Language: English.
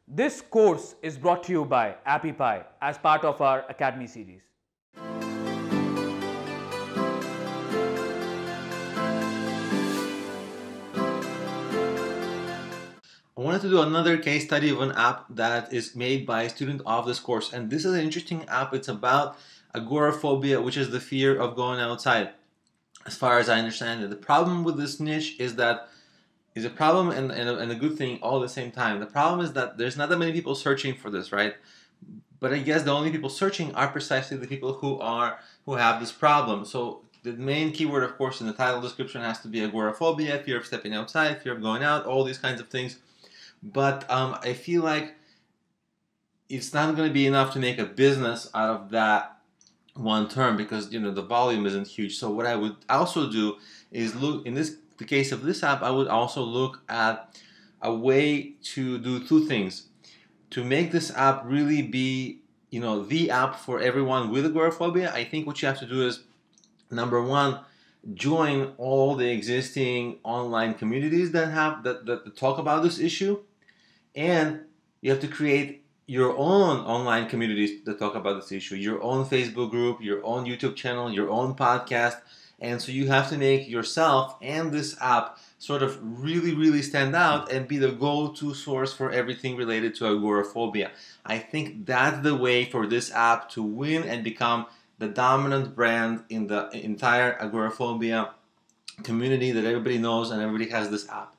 This course is brought to you by AppyPie as part of our Academy series. I wanted to do another case study of an app that is made by a student of this course, and this is an interesting app. It's about agoraphobia, which is the fear of going outside, as far as I understand it. The problem with this niche is that is a problem and a good thing all at the same time. The problem is that there's not that many people searching for this, right? But I guess the only people searching are precisely the people who have this problem. So the main keyword, of course, in the title description has to be agoraphobia, fear of stepping outside, fear of going out, all these kinds of things. But I feel like it's not going to be enough to make a business out of that one term, because the volume isn't huge. So what I would also do is look in the case of this app. I would also look at a way to do two things to make this app really be the app for everyone with agoraphobia. I think what you have to do is, number one, join all the existing online communities that talk about this issue, and you have to create your own online communities that talk about this issue, your own Facebook group, your own YouTube channel, your own podcast. And so you have to make yourself and this app sort of really, really stand out and be the go-to source for everything related to agoraphobia. I think that's the way for this app to win and become the dominant brand in the entire agoraphobia community that everybody knows and everybody has this app.